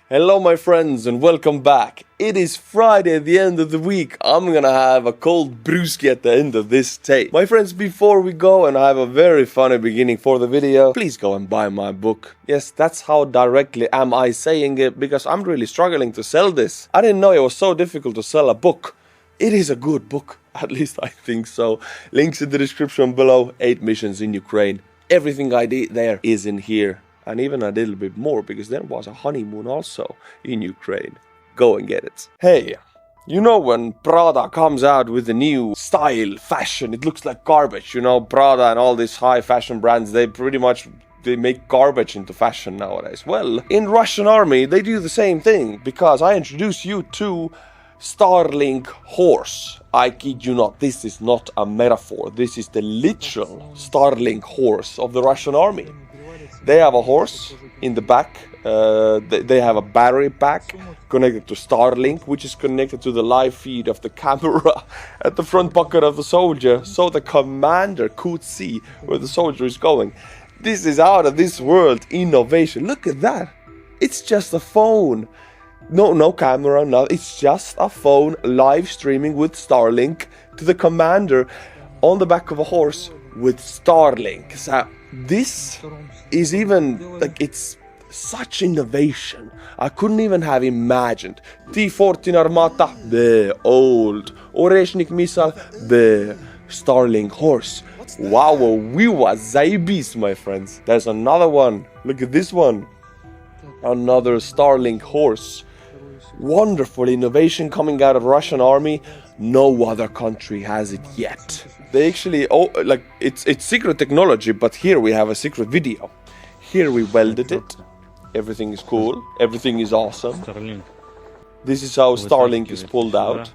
Hello my friends and welcome back. It is Friday at the end of the week. I'm gonna have a cold brewski at the end of this tape. My friends, before we go, and I have a very funny beginning for the video, please go and buy my book. Yes, that's how directly am I saying it, because I'm really struggling to sell this. I didn't know it was so difficult to sell a book. It is a good book, at least I think so. Links in the description below. 8 missions in Ukraine. Everything I did there is in here. And even a little bit more, because there was a honeymoon also in Ukraine. Go and get it. Hey, you know when Prada comes out with a new style, fashion, it looks like garbage. You know, Prada and all these high fashion brands, they make garbage into fashion nowadays. Well, in Russian army, they do the same thing, because I introduce you to Starlink horse. I kid you not, this is not a metaphor. This is the literal Starlink horse of the Russian army. They have a horse in the back, they have a battery pack connected to Starlink, which is connected to the live feed of the camera at the front pocket of the soldier, so the commander could see where the soldier is going. This is out of this world innovation. Look at that. It's just a phone. No camera, no, it's just a phone live streaming with Starlink to the commander on the back of a horse with Starlink. So this is even, like, it's such innovation. I couldn't even have imagined. T-14 Armata, the old. Oreshnik missile, the Starlink horse. Wow, we was zaibis, my friends. There's another one. Look at this one. Another Starlink horse. Wonderful innovation coming out of Russian army. No other country has it yet. They actually, it's secret technology, but here we have a secret video. Here we welded it. Everything is cool. Everything is awesome. Starlink. This is how Starlink is pulled out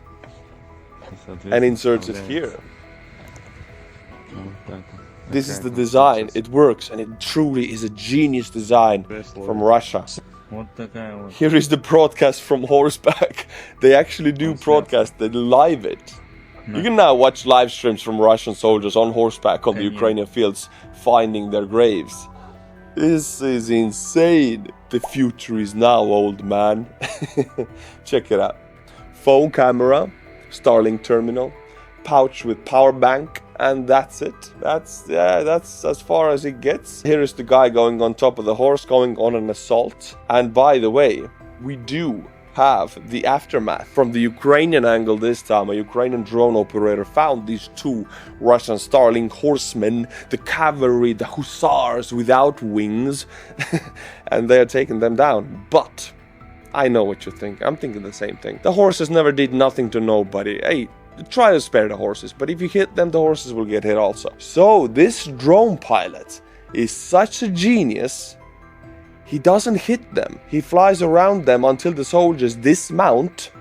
and inserted here. This is the design. It works, and it truly is a genius design from Russia. Here is the broadcast from horseback. They actually do broadcast, they live it. You can now watch live streams from Russian soldiers on horseback on the Ukrainian fields finding their graves. This is insane. The future is now, old man. Check it out. Phone camera, Starlink terminal, pouch with power bank, and that's it. That's as far as it gets. Here is the guy going on top of the horse, going on an assault. And by the way, we do have the aftermath from the Ukrainian angle this time. A Ukrainian drone operator found these 2 Russian Starlink horsemen, the cavalry, the hussars without wings, and they are taking them down. But I know what you think. I'm thinking the same thing. The horses never did nothing to nobody. Hey, try to spare the horses, but if you hit them, the horses will get hit also. So this drone pilot is such a genius. He doesn't hit them. He flies around them until the soldiers dismount,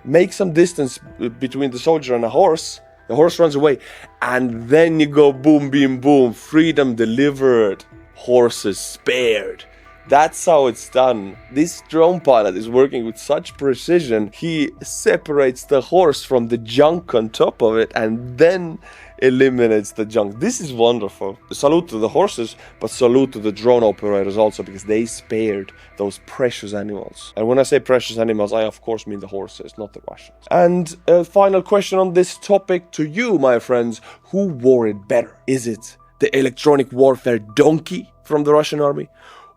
make some distance between the soldier and the horse runs away, and then you go boom, beam, boom, freedom delivered, horses spared. That's how it's done. This drone pilot is working with such precision. He separates the horse from the junk on top of it and then eliminates the junk. This is wonderful. Salute to the horses, but salute to the drone operators also, because they spared those precious animals. And when I say precious animals, I of course mean the horses, not the Russians. And a final question on this topic to you, my friends. Who wore it better? Is it the electronic warfare donkey from the Russian army?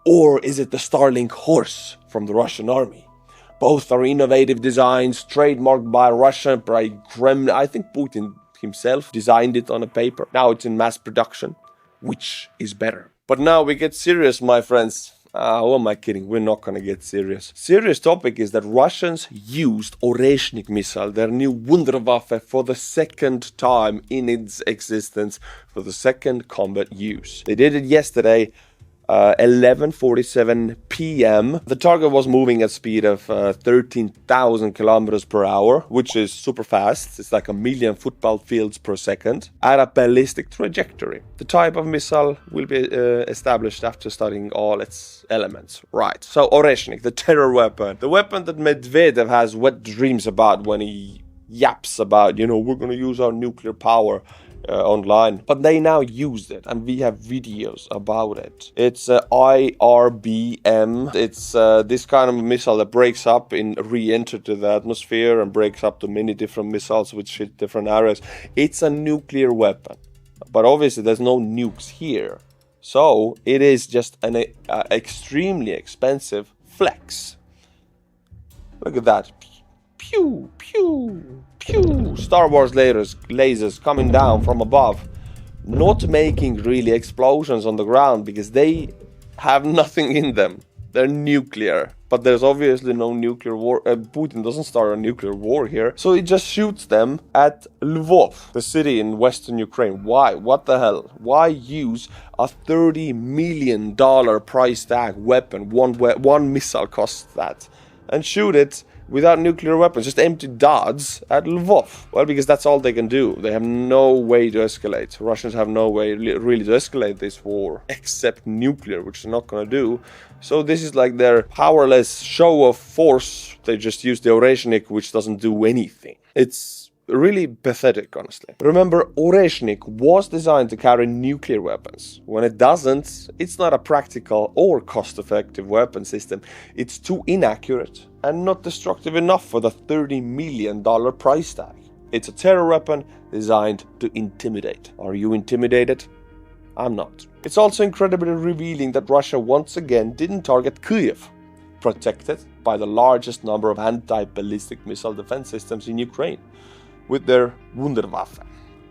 Or is it the Starlink horse from the Russian army? Both are innovative designs, trademarked by Russia, by Kremlin. I think Putin himself designed it on a paper. Now it's in mass production. Which is better? But now we get serious, my friends. Who am I kidding? We're not gonna get serious. Serious topic is that Russians used Oreshnik missile, their new Wunderwaffe, for the second time in its existence, for the second combat use. They did it yesterday. 11:47 p.m. The target was moving at speed of 13,000 kilometers per hour, which is super fast. It's like 1 million football fields per second, at a ballistic trajectory. The type of missile will be established after studying all its elements. Right, so Oreshnik, the terror weapon. The weapon that Medvedev has wet dreams about when he yaps about, we're going to use our nuclear power. online, but they now used it, and we have videos about it. It's IRBM. It's this kind of missile that breaks up and re-enters to the atmosphere and breaks up to many different missiles which hit different areas. It's a nuclear weapon, but obviously there's no nukes here, so it is just an extremely expensive flex. Look at that. Pew, pew, pew. Star Wars lasers coming down from above, not making really explosions on the ground because they have nothing in them. They're nuclear, but there's obviously no nuclear war. Putin doesn't start a nuclear war here, so he just shoots them at Lviv, the city in western Ukraine. Why? What the hell? Why use a $30 million price tag weapon? One missile costs that, and shoot it without nuclear weapons, just empty darts at Lviv. Well, because that's all they can do. They have no way to escalate. Russians have no way really to escalate this war, except nuclear, which they're not going to do. So this is like their powerless show of force. They just use the Oreshnik, which doesn't do anything. It's really pathetic, honestly. Remember, Oreshnik was designed to carry nuclear weapons. When it doesn't, it's not a practical or cost-effective weapon system. It's too inaccurate and not destructive enough for the $30 million price tag. It's a terror weapon designed to intimidate. Are you intimidated? I'm not. It's also incredibly revealing that Russia once again didn't target Kyiv, protected by the largest number of anti-ballistic missile defense systems in Ukraine, with their Wunderwaffe.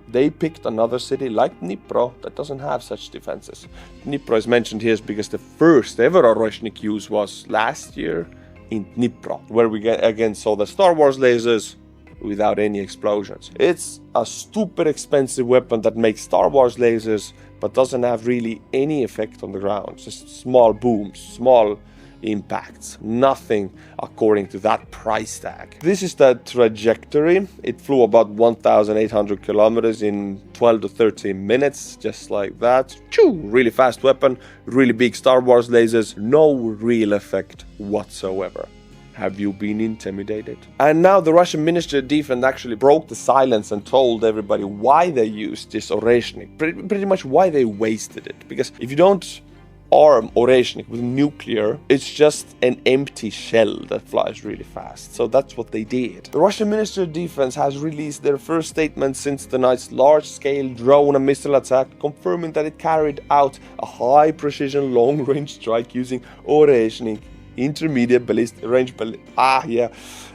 They picked another city like Dnipro that doesn't have such defenses. Dnipro is mentioned here because the first ever Oreshnik use was last year in Dnipro, where we again saw the Star Wars lasers without any explosions. It's a stupid expensive weapon that makes Star Wars lasers but doesn't have really any effect on the ground. Just small booms, small impacts, nothing according to that price tag. This is the trajectory. It flew about 1,800 kilometers in 12 to 13 minutes, just like that. Choo! Really fast weapon, really big Star Wars lasers, no real effect whatsoever. Have you been intimidated? And now the Russian Ministry of Defense actually broke the silence and told everybody why they used this Oreshnik, pretty much why they wasted it. Because if you don't arm Oreshnik with nuclear, it's just an empty shell that flies really fast. So that's what they did. The Russian Ministry of Defense has released their first statement since the night's large-scale drone and missile attack, confirming that it carried out a high-precision long-range strike using Oreshnik intermediate ballistic range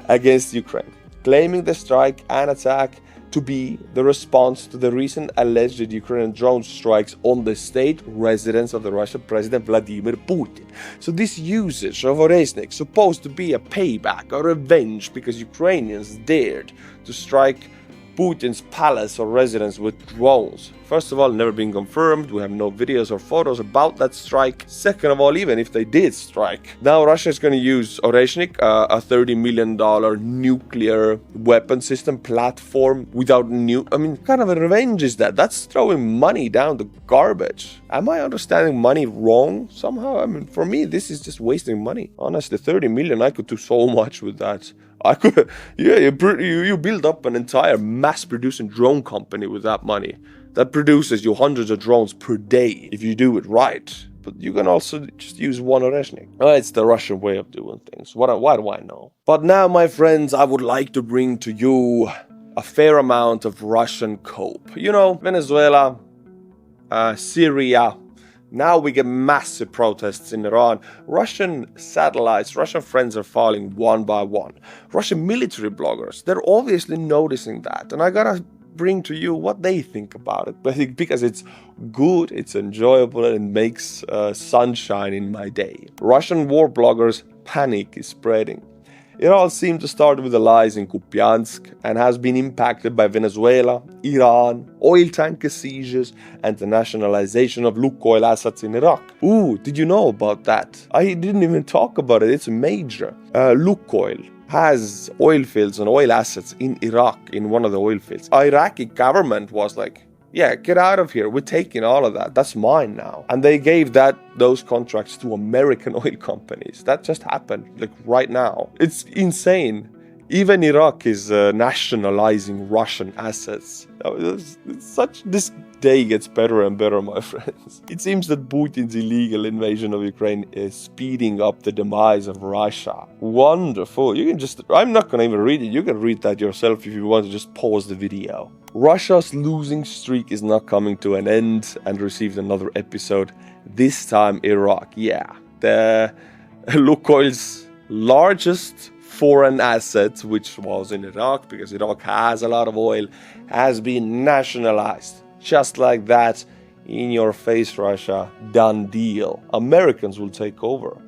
against Ukraine, claiming the strike and attack to be the response to the recent alleged Ukrainian drone strikes on the state residence of the Russian President Vladimir Putin. So this usage of Oreshnik supposed to be a payback or revenge because Ukrainians dared to strike Putin's palace or residence with drones. First of all, never been confirmed. We have no videos or photos about that strike. Second of all, even if they did strike, now Russia is going to use Oreshnik, a $30 million nuclear weapon system platform without what kind of a revenge is that? That's throwing money down the garbage. Am I understanding money wrong somehow? For me, this is just wasting money. Honestly, 30 million, I could do so much with that. I could, you build up an entire mass-producing drone company with that money. That produces you hundreds of drones per day if you do it right. But you can also just use one Oreshnik. It's the Russian way of doing things. Why do I know? But now, my friends, I would like to bring to you a fair amount of Russian cope. Venezuela, Syria. Now we get massive protests in Iran. Russian satellites, Russian friends are falling one by one. Russian military bloggers, they're obviously noticing that. And I gotta bring to you what they think about it. Because it's good, it's enjoyable, and it makes sunshine in my day. Russian war bloggers' panic is spreading. It all seemed to start with the lies in Kupyansk and has been impacted by Venezuela, Iran, oil tanker seizures, and the nationalization of Lukoil assets in Iraq. Ooh, did you know about that? I didn't even talk about it. It's major. Lukoil has oil fields and oil assets in Iraq, in one of the oil fields. Iraqi government was like, yeah, get out of here. We're taking all of that. That's mine now. And they gave those contracts to American oil companies. That just happened, right now. It's insane. Even Iraq is nationalizing Russian assets. This day gets better and better, my friends. It seems that Putin's illegal invasion of Ukraine is speeding up the demise of Russia. Wonderful. I'm not going to even read it. You can read that yourself if you want to just pause the video. Russia's losing streak is not coming to an end and received another episode. This time Iraq. Yeah. The Lukoil's largest foreign asset, which was in Iraq, because Iraq has a lot of oil, has been nationalized. Just like that, in your face, Russia, done deal. Americans will take over.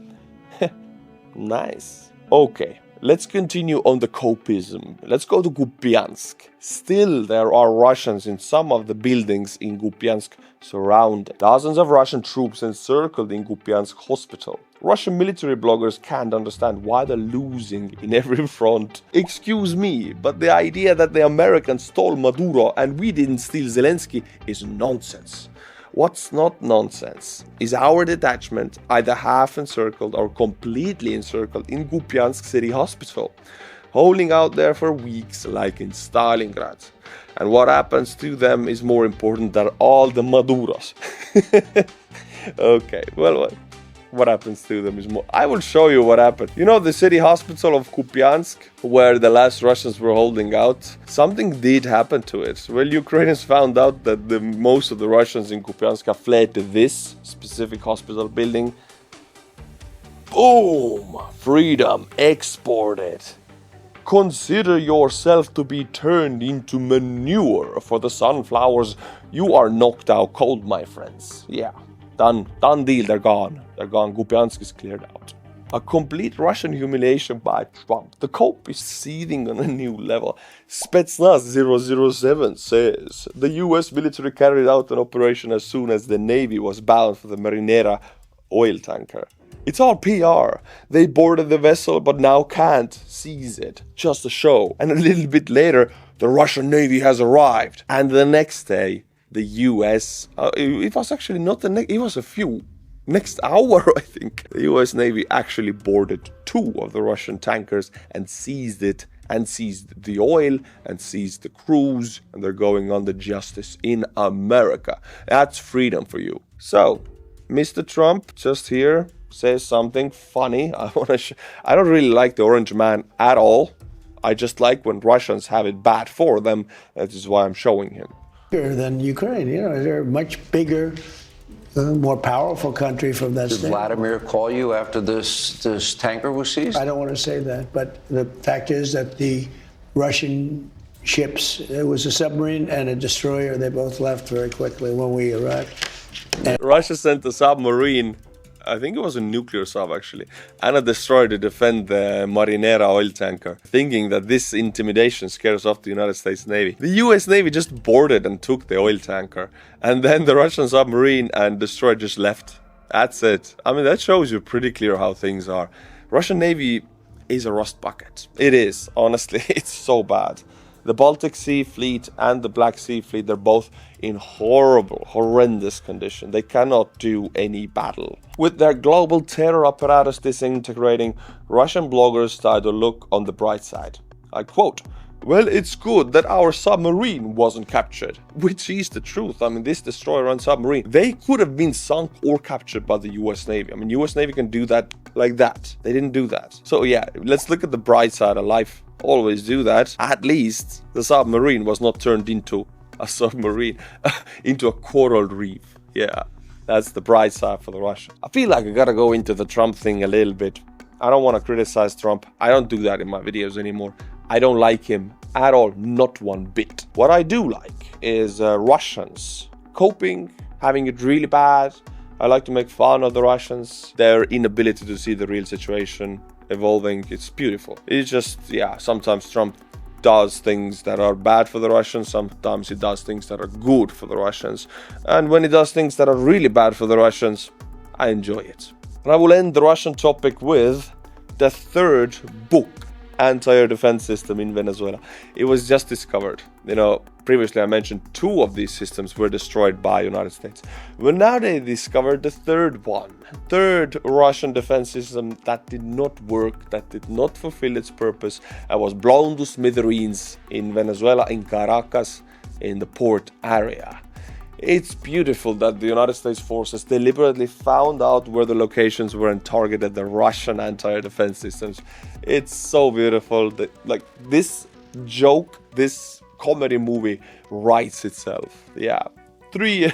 Nice. Okay, let's continue on the copism. Let's go to Kupyansk. Still, there are Russians in some of the buildings in Kupyansk surrounded. Dozens of Russian troops encircled in Kupyansk hospital. Russian military bloggers can't understand why they're losing in every front. Excuse me, but the idea that the Americans stole Maduro and we didn't steal Zelensky is nonsense. What's not nonsense is our detachment either half encircled or completely encircled in Kupyansk city hospital, holding out there for weeks like in Stalingrad. And what happens to them is more important than all the Maduros. Okay, well, what happens to them is more. I will show you what happened. You know the city hospital of Kupyansk, where the last Russians were holding out? Something did happen to it. Well, Ukrainians found out that most of the Russians in Kupyansk have fled to this specific hospital building. Boom! Freedom exported. Consider yourself to be turned into manure for the sunflowers. You are knocked out cold, my friends. Yeah. Done deal, they're gone. Kupyansk is cleared out. A complete Russian humiliation by Trump. The cope is seething on a new level. Spetsnaz 007 says, the US military carried out an operation as soon as the Navy was bound for the Marinera oil tanker. It's all PR. They boarded the vessel but now can't seize it. Just a show. And a little bit later, the Russian Navy has arrived. And the next day, the US, it was actually not the next, it was next hour, I think. The US Navy actually boarded 2 of the Russian tankers and seized it, and seized the oil, and seized the crews, and they're going under justice in America. That's freedom for you. So, Mr. Trump, just here, says something funny. I don't really like the orange man at all. I just like when Russians have it bad for them. That is why I'm showing him. Than Ukraine, they're a much bigger, more powerful country from that standpoint. Did Vladimir call you after this tanker was seized? I don't want to say that, but the fact is that the Russian ships, it was a submarine and a destroyer, they both left very quickly when we arrived. Russia sent a submarine, I think it was a nuclear sub actually, and a destroyer to defend the Marinera oil tanker, thinking that this intimidation scares off the United States Navy. The US Navy just boarded and took the oil tanker, and then the Russian submarine and destroyer just left. That's it. I mean, that shows you pretty clear how things are. Russian Navy is a rust bucket. It is, honestly, it's so bad. The Baltic Sea Fleet and the Black Sea Fleet, they're both in horrendous condition. They cannot do any battle. With their global terror apparatus disintegrating, Russian bloggers try to look on the bright side. I quote, well, it's good that our submarine wasn't captured, which is the truth. I mean, this destroyer and submarine, they could have been sunk or captured by the US Navy. I mean, US Navy can do that like that. They didn't do that. So yeah, let's look at the bright side of life. Always do that. At least the submarine was not turned into a submarine, into a coral reef. Yeah, that's the bright side for the Russians. I feel like I gotta go into the Trump thing a little bit. I don't want to criticize Trump. I don't do that in my videos anymore. I don't like him at all, not one bit. What I do like is Russians coping, having it really bad. I like to make fun of the Russians, their inability to see the real situation evolving. It's beautiful. It's just, yeah, sometimes Trump does things that are bad for the Russians, sometimes he does things that are good for the Russians, and when he does things that are really bad for the Russians, I enjoy it. And I will end the Russian topic with the third book anti-air defense system in Venezuela. It was just discovered. Previously I mentioned 2 of these systems were destroyed by United States. But now they discovered the third Russian defense system that did not work, that did not fulfill its purpose, and was blown to smithereens in Venezuela, in Caracas, in the port area. It's beautiful that the United States forces deliberately found out where the locations were and targeted the Russian anti-air defense systems. It's so beautiful that, this joke, this comedy movie writes itself. Yeah, three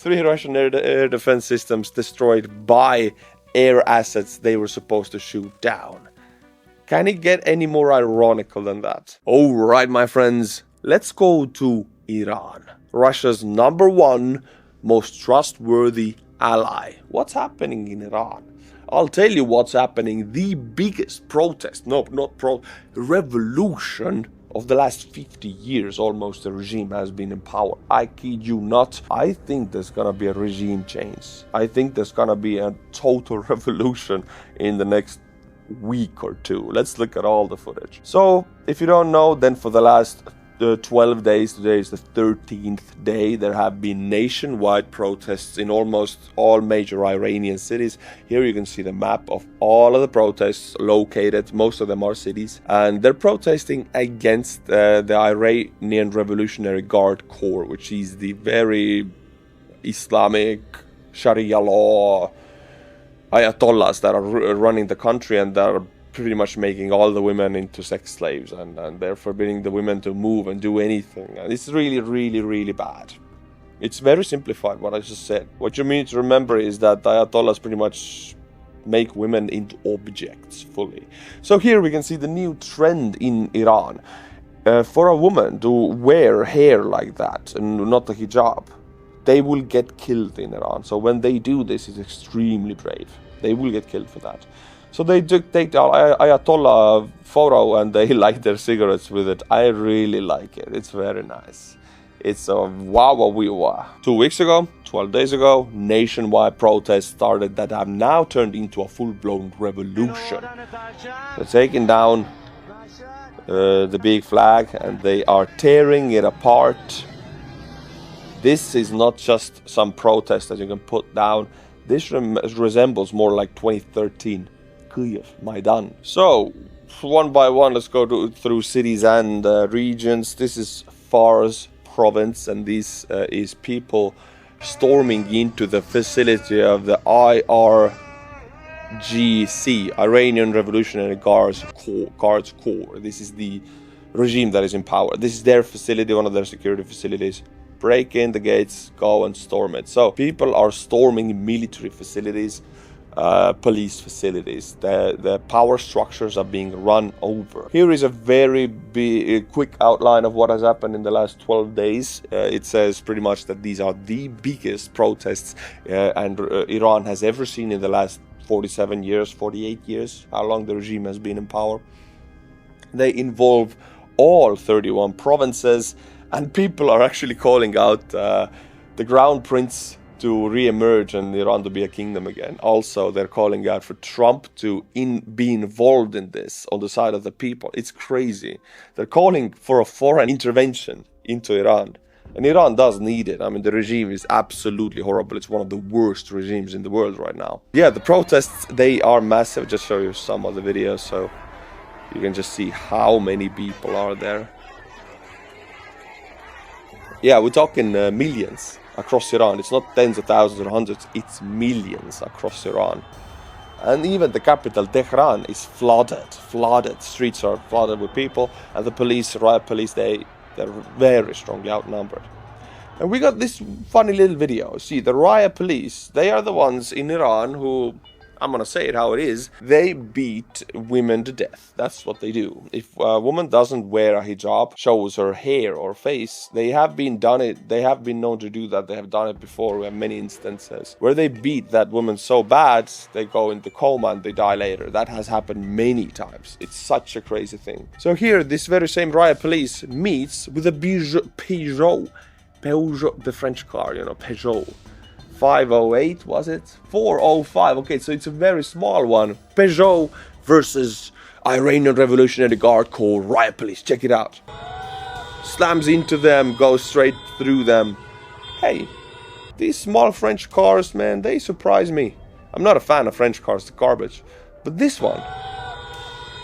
Russian air defense systems destroyed by air assets they were supposed to shoot down. Can it get any more ironical than that? All right, my friends, let's go to Iran, Russia's #1 most trustworthy ally. What's happening in Iran? I'll tell you what's happening. The biggest protest, revolution of the last 50 years, almost, the regime has been in power. I kid you not. I think there's gonna be a regime change. I think there's gonna be a total revolution in the next week or 2. Let's look at all the footage. So, if you don't know, then for the last 12 days, today is the 13th day, there have been nationwide protests in almost all major Iranian cities. Here you can see the map of all of the protests located. Most of them are cities, and they're protesting against the Iranian Revolutionary Guard Corps, which is the very Islamic Sharia law ayatollahs that are running the country, and that are pretty much making all the women into sex slaves, and they're forbidding the women to move and do anything. And it's really, really, really bad. It's very simplified what I just said. What you need to remember is that the ayatollahs pretty much make women into objects fully. So here we can see the new trend in Iran. For a woman to wear hair like that and not a hijab, they will get killed in Iran. So when they do this, it's extremely brave. They will get killed for that. So they take the Ayatollah photo and they light their cigarettes with it. I really like it. It's very nice. It's a wow. 2 weeks ago, 12 days ago, nationwide protests started that have now turned into a full-blown revolution. They're taking down the big flag and they are tearing it apart. This is not just some protest that you can put down. This resembles more like 2013. Maidan. So, one by one, let's go through cities and regions. This is Fars province, and this is people storming into the facility of the IRGC, Iranian Revolutionary Guards Corps. This is the regime that is in power. This is their facility, one of their security facilities. Break in the gates, go and storm it. So, people are storming military facilities, police facilities. The power structures are being run over. Here is a very quick outline of what has happened in the last 12 days. It says pretty much that these are the biggest protests Iran has ever seen in the last 47 years, 48 years, how long the regime has been in power. They involve all 31 provinces, and people are actually calling out the Crown Prince to re-emerge and Iran to be a kingdom again. Also, they're calling out for Trump to be involved in this on the side of the people. It's crazy. They're calling for a foreign intervention into Iran. And Iran does need it. I mean, the regime is absolutely horrible. It's one of the worst regimes in the world right now. Yeah, the protests, they are massive. Just show you some of the videos so you can just see how many people are there. Yeah, we're talking millions across Iran. It's not tens of thousands or hundreds, it's millions across Iran. And even the capital, Tehran, is flooded. Streets are flooded with people, and the police, riot police, they're very strongly outnumbered. And we got this funny little video. See, the riot police, they are the ones in Iran who, I'm gonna say it how it is, they beat women to death. That's what they do. If a woman doesn't wear a hijab, shows her hair or face, they have been known to do that. They have done it before. We have many instances where they beat that woman so bad, they go into coma and they die later. That has happened many times. It's such a crazy thing. So here, this very same riot police meets with a Peugeot, the French car, Peugeot. 508, was it? 405. Okay, so it's a very small one. Peugeot versus Iranian Revolutionary Guard called Riot Police. Check it out. Slams into them, goes straight through them. Hey, these small French cars, man, they surprise me. I'm not a fan of French cars, the garbage. But this one,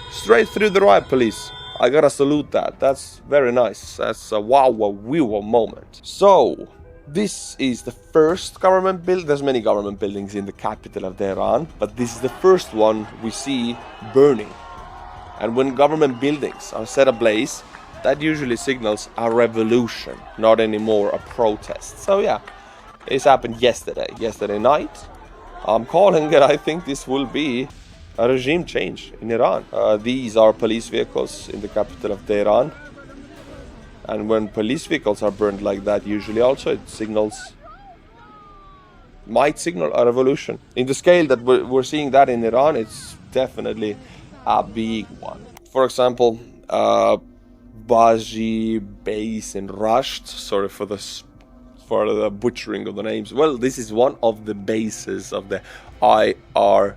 straight through the Riot Police. I gotta salute that. That's very nice. That's a wow moment. So, this is the first government building. There's many government buildings in the capital of Tehran, but this is the first one we see burning. And when government buildings are set ablaze, that usually signals a revolution, not anymore a protest. So yeah, this happened yesterday night. I'm calling it, I think this will be a regime change in Iran. These are police vehicles in the capital of Tehran. And when police vehicles are burned like that, usually also it might signal a revolution. In the scale that we're seeing that in Iran, it's definitely a big one. For example, Baji base in Rasht, sorry for the butchering of the names. Well, this is one of the bases of the IRGC,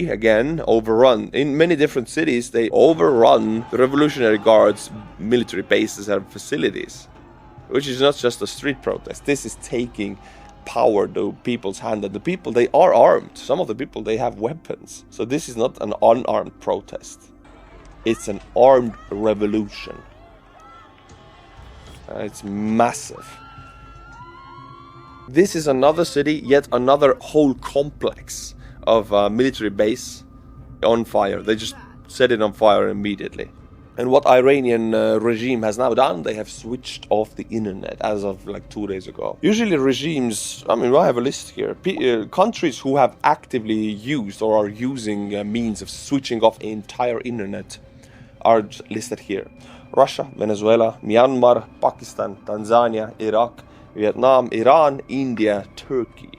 again, overrun. In many different cities, they overrun the Revolutionary Guard's military bases and facilities, which is not just a street protest. This is taking power to people's hand, and the people, they are armed. Some of the people, they have weapons. So this is not an unarmed protest. It's an armed revolution. It's massive. This is another city, yet another whole complex of military base on fire. They just set it on fire immediately. And what Iranian regime has now done, they have switched off the internet as of like 2 days ago. Usually regimes, I mean, I have a list here. Countries who have actively used or are using means of switching off the entire internet are listed here. Russia, Venezuela, Myanmar, Pakistan, Tanzania, Iraq, Vietnam, Iran, India, Turkey.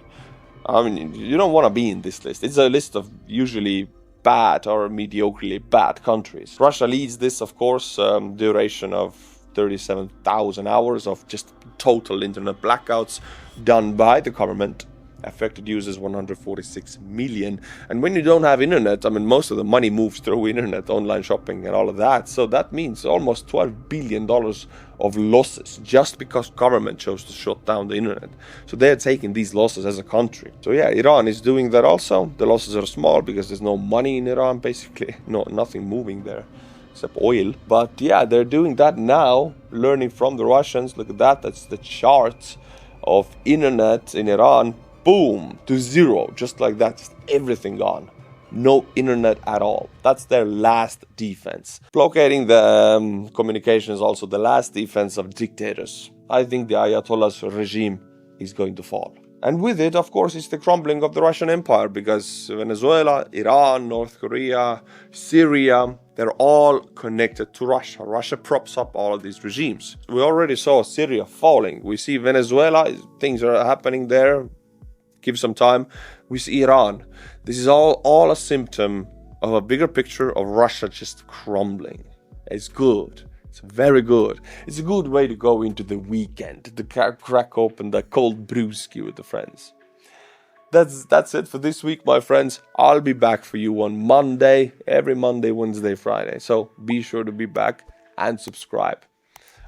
I mean, you don't want to be in this list. It's a list of usually bad or mediocrely bad countries. Russia leads this, of course, duration of 37,000 hours of just total internet blackouts done by the government. Affected users 146 million. And when you don't have internet, I mean, most of the money moves through internet, online shopping and all of that. So that means almost $12 billion of losses just because government chose to shut down the internet. So they're taking these losses as a country. So yeah, Iran is doing that also. The losses are small because there's no money in Iran, basically. Nothing moving there except oil. But yeah, they're doing that now, learning from the Russians. Look at that. That's the chart of internet in Iran. Boom, to zero, just like that, just everything gone. No internet at all. That's their last defense. Blockading the communication is also the last defense of dictators. I think the Ayatollah's regime is going to fall. And with it, of course, is the crumbling of the Russian Empire, because Venezuela, Iran, North Korea, Syria, they're all connected to Russia. Russia props up all of these regimes. We already saw Syria falling. We see Venezuela, things are happening there. Give some time. We see Iran. This is all a symptom of a bigger picture of Russia just crumbling. It's good. It's very good. It's a good way to go into the weekend, to crack open the cold brewski with the friends. That's it for this week, my friends. I'll be back for you on Monday, every Monday, Wednesday, Friday. So be sure to be back and subscribe.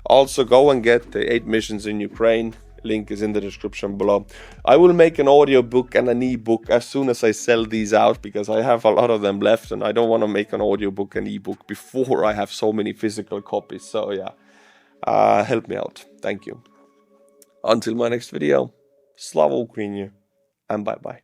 Also, go and get the 8 missions in Ukraine. Link is in the description below. I will make an audiobook and an ebook as soon as I sell these out, because I have a lot of them left and I don't want to make an audiobook and ebook before I have so many physical copies. So yeah, help me out. Thank you. Until my next video, Slava Ukraini, and bye-bye.